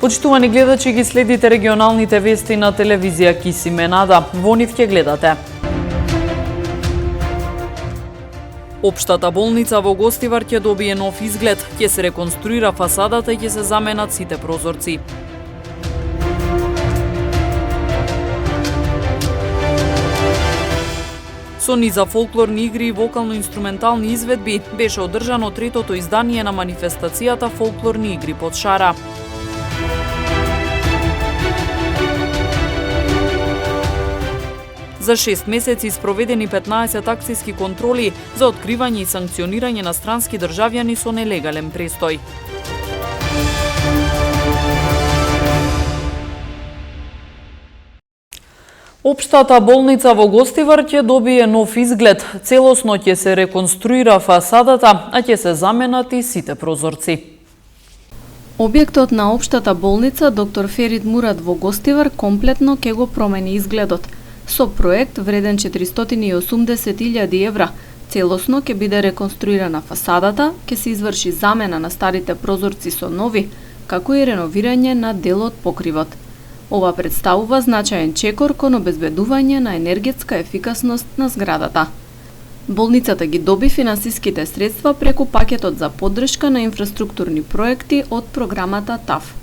Почитувани гледачи, ги следите регионалните вести на телевизија Кисименада. Во нив ќе гледате. Општата болница во Гостивар ќе добие нов изглед, ќе се реконструира фасадата и ќе се заменат сите прозорци. Со низа фолклорни игри и вокално-инструментални изведби беше одржано третото издание на манифестацијата Фолклорни игри под шара. За 6 месеци спроведени 15 акцијски контроли за откривање и санкционирање на странски државјани со нелегален престој. Општата болница во Гостивар ќе добие нов изглед. Целосно ќе се реконструира фасадата, а ќе се заменат и сите прозорци. Објектот на Општата болница доктор Ферид Мурад во Гостивар комплетно ќе го промени изгледот. Со проект вреден 480.000 евра, целосно ќе биде реконструирана фасадата, ќе се изврши замена на старите прозорци со нови, како и реновирање на дел од покривот. Ова представува значаен чекор кон обезбедување на енергетска ефикасност на зградата. Болницата ги доби финансиските средства преку пакетот за поддршка на инфраструктурни проекти од програмата ТАФ.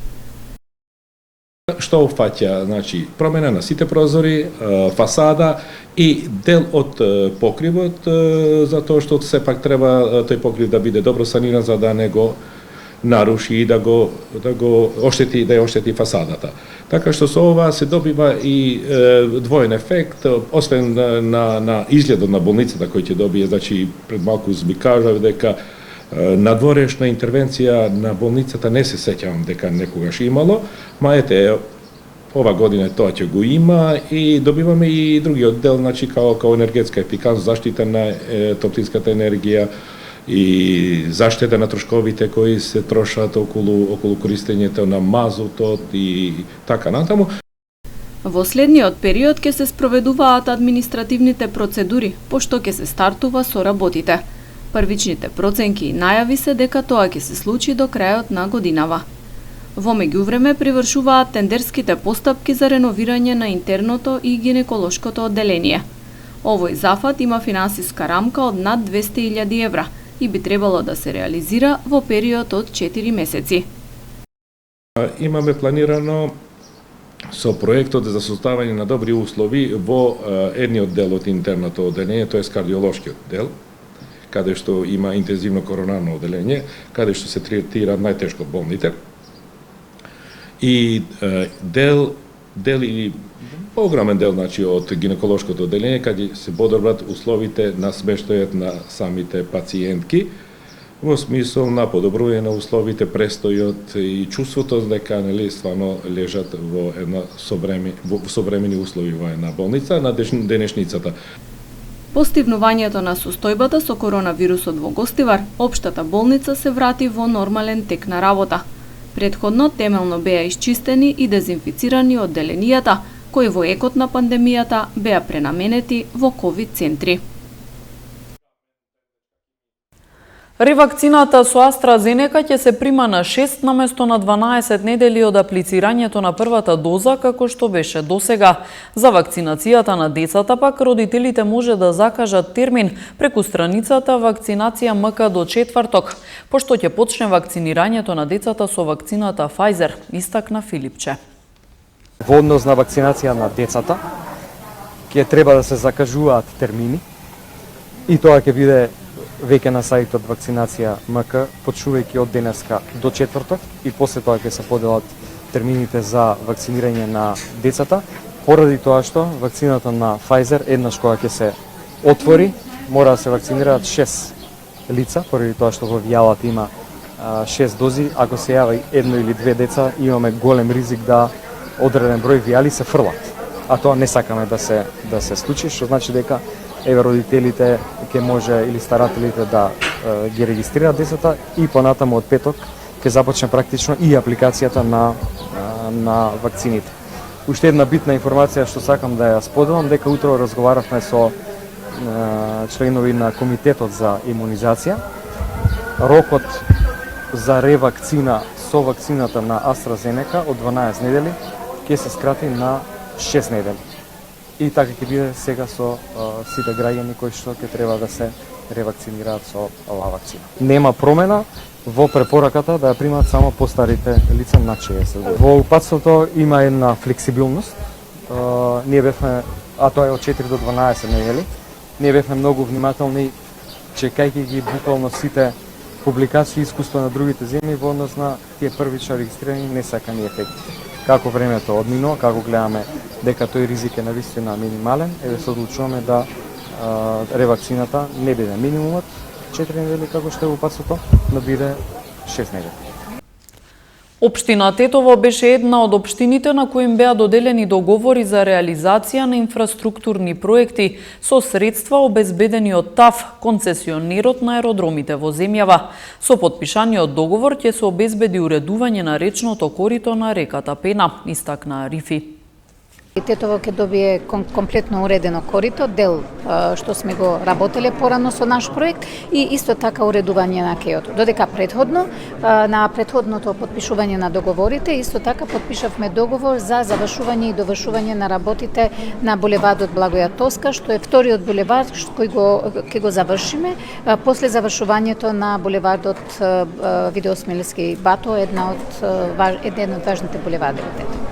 Што опфаќа, значи, промена на сите прозори, фасада и дел од покривот, затоа што сепак треба тој покрив да биде добро саниран за да не го наруши и да го оштети фасадата. Така што со ова се добива и двоен ефект, освен на изгледот на болницата кој ќе добие, значи пред малку би кажав дека надворешна интервенција на болницата не се сеќавам дека некогаш имало, ма ете, ова година тоа ќе го има и добиваме и другиот дел, значи као енергетска ефикасност, заштита на топлинската енергија и заштеда на трошковите кои се трошат околу користењето на мазутот и така натаму. Во следниот период ќе се спроведуваат административните процедури, пошто ќе се стартува со работите. Првичните проценки и најави се дека тоа ќе се случи до крајот на годинава. Во меѓувреме привршуваат тендерските постапки за реновирање на интерното и гинеколошкото одделение. Овој зафат има финансиска рамка од над 200.000 евра и би требало да се реализира во период од 4 месеци. Имаме планирано со проектот за создавање на добри услови во едниот дел од интерното одделение, тоест кардиолошкиот дел, каде што има интензивно коронарно одделение, каде што се третираат најтешко болните. И дел или огромен дел, значи, од гинеколошкото одделение, каде се подобрат условите на смештајот на самите пациентки, во смисол на подобрување на условите, престојот и чувството дека нели стварно лежат во современи услови во една болница на денешницата. По стивнувањето на состојбата со коронавирусот во Гостивар, Општата болница се врати во нормален тек на работа. Претходно темелно беа исчистени и дезинфицирани одделенијата, кои во екот на пандемијата беа пренаменети во ковид центри. Ревакцината со AstraZeneca ќе се прима на 6 наместо на 12 недели од аплицирањето на првата доза, како што беше досега. За вакцинацијата на децата пак родителите може да закажат термин преку страницата Вакцинација МК до четврток, пошто ќе почне вакцинирањето на децата со вакцината Pfizer, истакна Филипче. Во однос на вакцинација на децата ќе треба да се закажуваат термини и тоа ќе биде веќе на сајтот Вакцинација МК, почнувајќи од денеска до четврток и после тоа ќе се поделат термините за вакцинирање на децата, поради тоа што вакцината на Pfizer еднаш кога ќе се отвори, мора да се вакцинираат 6 лица, поради тоа што во вијалата има 6 дози, ако се јави едно или две деца, имаме голем ризик да одреден број вијали се фрлат. А тоа не сакаме да се случи, што значи дека родителите ќе може или старателите да ги регистрираат децата и понатаму од петок ќе започне практично и апликацијата на вакцините. Уште една битна информација што сакам да ја споделам, дека утро разговаравме со членови на Комитетот за имунизација. Рокот за ревакцина со вакцината на AstraZeneca од 12 недели ќе се скрати на 6 недели. И така ќе биде сега со сите граѓани кои што ќе треба да се ревакцинираат со оваа вакцина. Нема промена во препораката да ја примаат само постарите лица над 60 години. Во упатството има една флексибилност. Ние бевме, а тоа е од 4 до 12 недели. Ние бевме многу внимателни, чекајќи ги буквално сите публикации и искуства на другите земји во однос на тие првично регистрирани несакани ефекти. Како времето одминува, како гледаме дека тој ризик е навистина минимален, еве се одлучуваме да ревакцината не биде минимумот 4 недели како што е во упатството, но биде 6 недели. Општина Тетово беше една од општините на кои им беа доделени договори за реализација на инфраструктурни проекти со средства обезбедени од ТАФ, концесионерот на аеродромите во земјава. Со потпишаниот договор ќе се обезбеди уредување на речното корито на реката Пена, истакна Рифи. Тетово ќе добие комплетно уредено корито, дел што сме го работеле порано со наш проект и исто така уредување на кејот. Додека претходно, на претходното потпишување на договорите, исто така потпишавме договор за завршување и довршување на работите на булевардот Благоја Тоска, што е вториот булевард кој ќе го завршиме после завршувањето на булевардот Видеосмилски Бато, еден од важните булеварди во Тетово.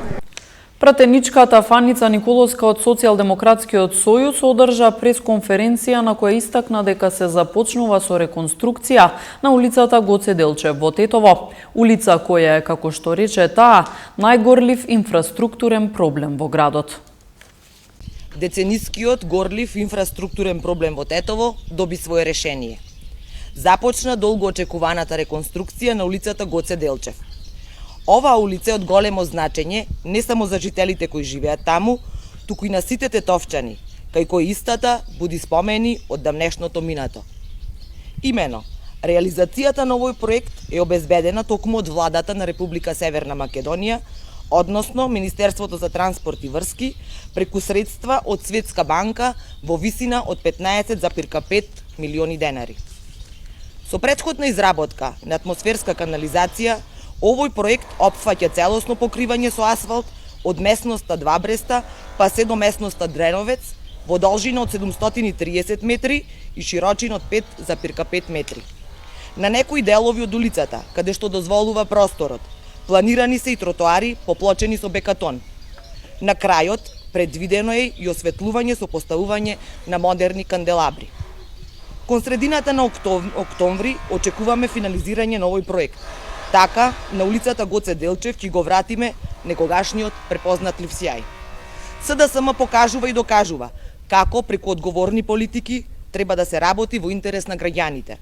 Пратеничката Фаница Николовска од Социјалдемократскиот сојуз одржа пресконференција на која истакна дека се започнува со реконструкција на улицата Гоце Делчев во Тетово, улица која е, како што рече таа, најгорлив инфраструктурен проблем во градот. Деценискиот горлив инфраструктурен проблем во Тетово доби свое решение. Започна долго очекуваната реконструкција на улицата Гоце Делчев. Оваа улица е од големо значење не само за жителите кои живеат таму, туку и на сите тетовчани, кај кои истата буди спомени од давнешното минато. Имено, реализацијата на овој проект е обезбедена токму од владата на Република Северна Македонија, односно Министерството за транспорт и врски, преку средства од Светска банка во висина од 15,5 милиони денари. Со претходна изработка на атмосферска канализација, овој проект опфаќа целосно покривање со асфалт од местноста Два Бреста па се до местноста Дреновец во должина од 730 метри и широчина од 5,5 метри. На некои делови од улицата, каде што дозволува просторот, планирани се и тротоари поплочени со бекатон. На крајот предвидено е и осветлување со поставување на модерни канделабри. Кон средината на октомври очекуваме финализирање на овој проект. Така, на улицата Гоце Делчев ќе го вратиме некогашниот препознатлив сјај. СДСМ покажува и докажува како преку одговорни политики треба да се работи во интерес на граѓаните,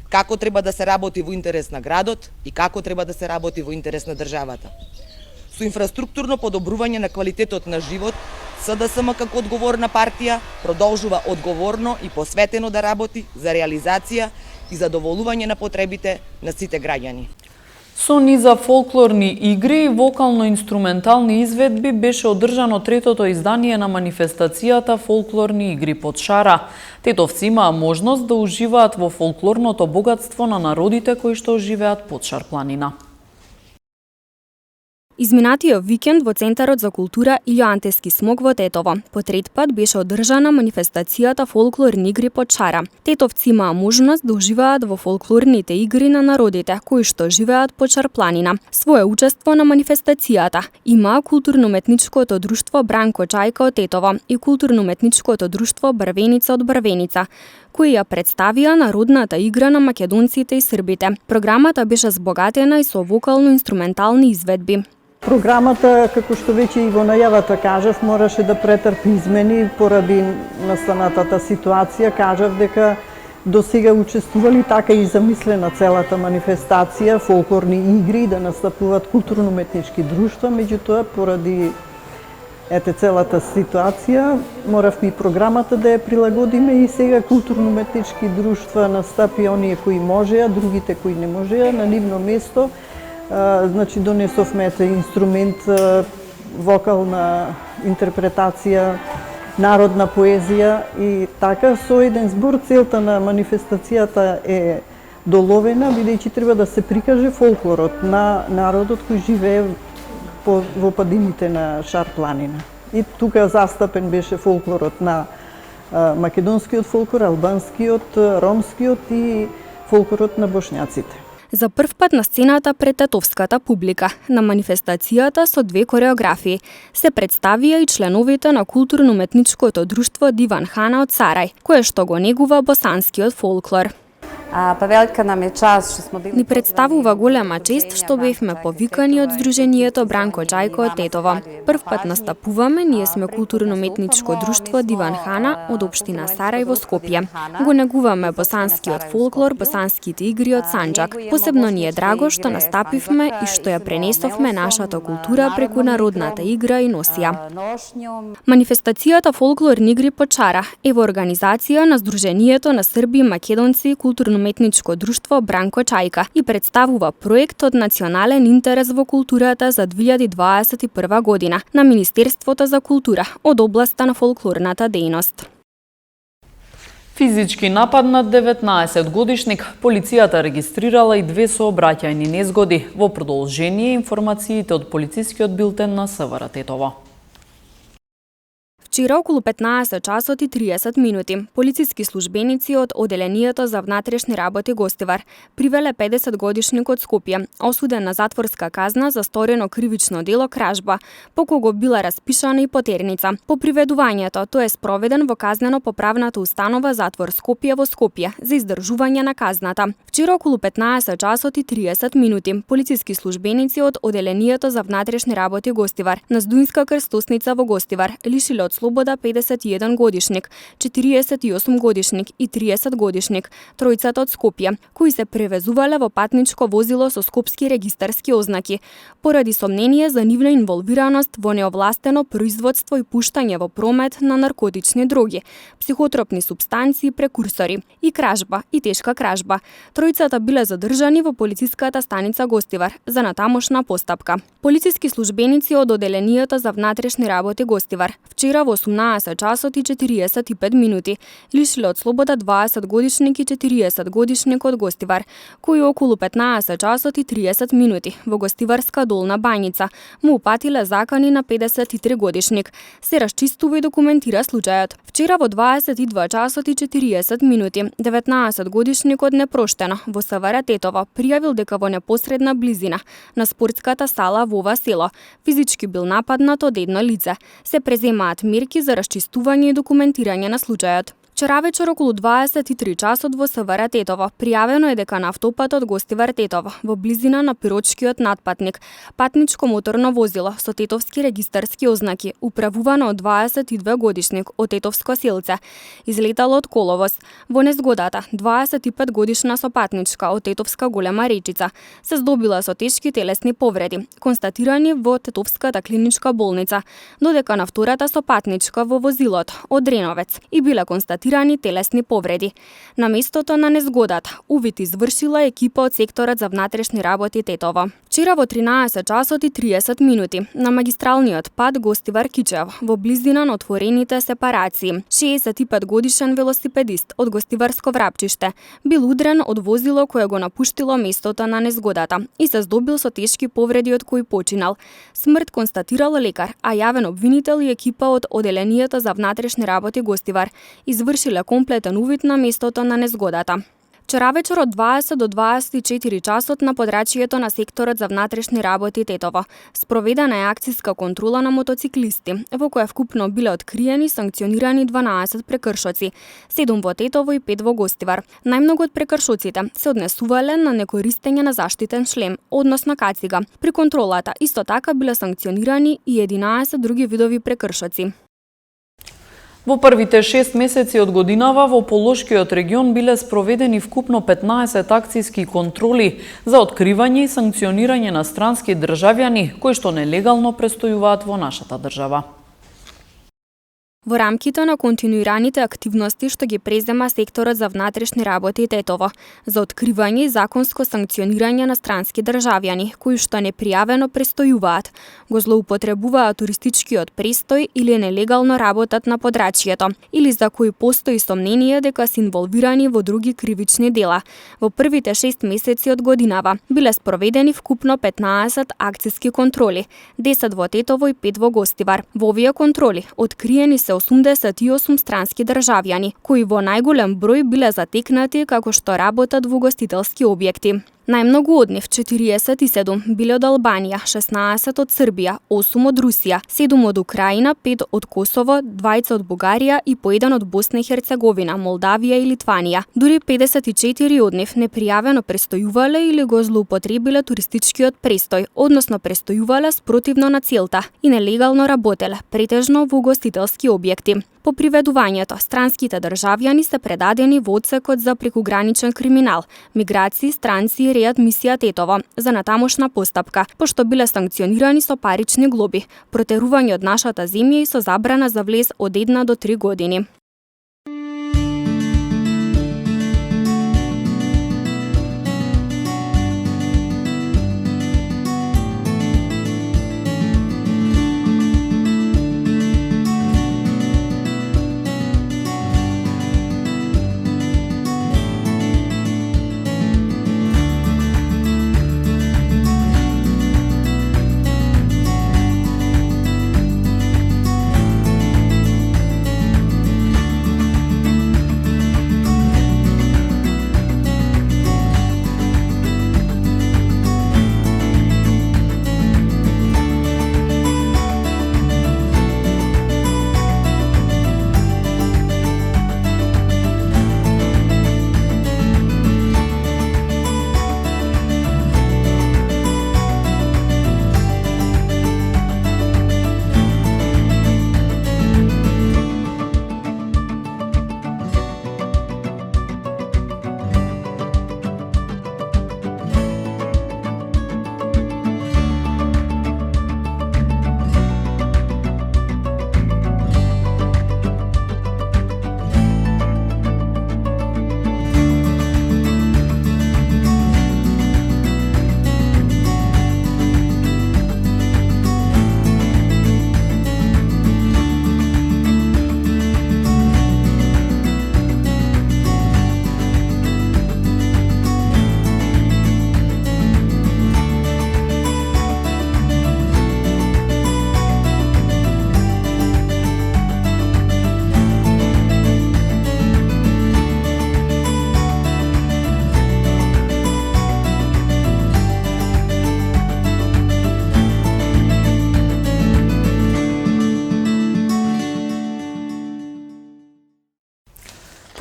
како треба да се работи во интерес на градот и како треба да се работи во интерес на државата. Со инфраструктурно подобрување на квалитетот на живот, СДСМ како одговорна партија продолжува одговорно и посветено да работи за реализација и задоволување на потребите на сите граѓани. Со низа фолклорни игри и вокално-инструментални изведби беше одржано третото издание на манифестацијата Фолклорни игри под шара. Тетовци имаа можност да уживаат во фолклорното богатство на народите кои што живеат под Шар планина. Изминатиот викенд во Центарот за култура Илјо Антески смок во Тетово по трет пат беше одржана манифестацијата Фолклорни игри под шара. Тетовци имаа можност да уживаат во фолклорните игри на народите кои што живеат под Шар планина. Свое учество на манифестацијата имаа културно-уметничкото друштво Бранко Чајка од Тетово и културно-уметничкото друштво Брвеница од Брвеница, кои ја представија народната игра на македонците и србите. Програмата беше збогатена и со вокално-инструментални изведби. Програмата, како што веќе и во најавата кажав, мораше да претрпи измени поради настанатата ситуација. Кажав дека до сега учествували така и замислена целата манифестација, фолклорни игри, да настапуваат културно-уметнички друштва, меѓутоа поради целата ситуација моравме и програмата да ја прилагодиме и сега културно-уметнички друштва настапи оние кои можеа, другите кои не можеа на нивно место. Значи донесовме инструмент, вокална интерпретација, народна поезија и така со еден збор целта на манифестацијата е доловена, бидејќи треба да се прикаже фолклорот на народот кој живее во падините на Шар планина. И тука застапен беше фолклорот на македонскиот фолклор, албанскиот, ромскиот и фолклорот на бошњаците. За прв пат на сцената пред татовската публика на манифестацијата со две кореографии се представија и членовите на културно-уметничкото друштво Диван Хана од Сарај, кое што го негува босанскиот фолклор. Ни представува голема чест што бевме повикани од Сдруженијето Бранко Џајко од Тетово. Прв пат настапуваме, ние сме културно-уметничко друштво Диван Хана од општина Сарај во Скопје. Го негуваме босанскиот фолклор, босанските игри од Санџак. Посебно ни е драго што настапивме и што ја пренесовме нашата култура преку народната игра и носија. Манифестацијата Фолклорни игри под чара е во организација на Сдруженијето на Срби и Македонци културно-уметничко друштво Бранко Џајка и представува проект од национален интерес во културата за 2021 година на Министерството за култура од областа на фолклорната дејност. Физички напад над 19-годишник, полицијата регистрирала и 2 сообраќајни незгоди. Во продолжение информациите од полицискиот билтен на СВР Тетово. Вчера околу 15 часот и 30 минути, полициски службеници од Оделенијето за внатрешни работи Гостивар привеле 50-годишник од Скопје, осуден на затворска казна за сторено кривично дело кражба, по кого била распишана и потерница. По приведувањето, тој е спроведен во казнено-поправната установа Затвор Скопје во Скопје за издржување на казната. Вчера околу 15 часот и 30 минути, полициски службеници од Оделенијето за внатрешни работи Гостивар на Здуинска крстосница во Гостивар лишиле од слобода 51 годишник, 48 годишник и 30 годишник, тројцата од Скопје, кои се превезувале во патничко возило со скопски регистарски ознаки, поради сомнение за нивна инволвираност во неовластено производство и пуштање во промет на наркотични дроги, психотропни супстанции и прекурсори, и кражба, и тешка кражба. Тројцата биле задржани во полициската станица Гостивар за натамошна постапка. Полициски службеници од Оделенијето за внатрешни работи Гостивар вчера во 18 часот и 45 минути лишиле од слобода 20 годишник и 40 годишник од Гостивар, кои околу 15 часот и 30 минути во Гостиварска долна бањица му упатиле закани на 53 годишник. Се расчистува и документира случајот. Вчера во 22 часот и 40 минути 19 годишникот непроштено во СВР Тетово пријавил дека во непосредна близина на спортската сала во ова село физички бил нападнат од едно лице. Се преземаат мерки за расчистување и документирање на случајот. Вчера вечер околу 23 часот во СВР Тетово пријавено е дека на автопатот Гостивар Тетово во близина на Пирочкиот надпатник патничко моторно возило со тетовски регистарски ознаки управувано од 22 годишник од Тетовско селце излетало од коловоз. Во незгодата 25 годишна сопатничка од Тетовска Голема Речица се здобила со тешки телесни повреди констатирани во Тетовската клиничка болница, додека на втората сопатничка во возилото од Дреновец и биле констатирани телесни повреди. На местото на незгодата увид извршила екипа од секторот за внатрешни работи Тетово. Вчера во 13 часот и 30 минути на магистралниот пат Гостивар Кичево во близина на отворените сепарации 65 годишен велосипедист од Гостиварско Врапчиште бил удрен од возило кое го напуштило местото на незгодата и се здобил со тешки повреди од кои починал. Смрт констатирал лекар, а јавен обвинител и екипа од Оделенијето за внатрешни работи Гостивар извршиле комплетен увид на местото на незгодата. Вчера вечер од 20 до 24 часот на подрачјето на секторот за внатрешни работи Тетово спроведена е акциска контрола на мотоциклисти, во која вкупно биле откриени и санкционирани 12 прекршоци, 7 во Тетово и 5 во Гостивар. Најмногу од прекршоците се однесувале на некористење на заштитен шлем, односно кацига. При контролата исто така биле санкционирани и 11 други видови прекршоци. Во првите 6 месеци од годинава во Полошкиот регион биле спроведени вкупно 15 акциски контроли за откривање и санкционирање на странски државјани кои што нелегално престојуваат во нашата држава. Во рамките на континуираните активности што ги презема секторот за внатрешни работи Тетово, за откривање и законско санкционирање на странски државјани кои што непријавено престојуваат, го злоупотребуваат туристичкиот престој или нелегално работат на подрачјето, или за кои постои сомнение дека се инволвирани во други кривични дела. Во првите 6 месеци од годинава биле спроведени вкупно 15 акциски контроли, 10 во Тетово и 5 во Гостивар. Во овие контроли откриени се 88 странски државјани, кои во најголем број биле затекнати како што работат во гостителски објекти. Најмногу од нив, 47, биле од Албанија, 16 од Србија, 8 од Русија, 7 од Украина, 5 од Косово, 2 од Бугарија и по 1 од Босна и Херцеговина, Молдавија и Литванија. Дури 54 од нив непријавено престојувале или го злоупотребиле туристичкиот престој, односно престојувале спротивно на целта и нелегално работеле, претежно во гостителски објекти. По приведувањето, странските државјани се предадени во одсекот за прекуграничен криминал, миграции, странци и реадмисија Тетово за натамошна постапка, пошто биле санкционирани со парични глоби, протерување од нашата земја и со забрана за влез од 1 до 3 години.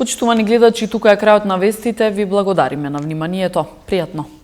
Почитувани гледачи, тука е крајот на вестите. Ви благодариме на вниманието. Пријатно.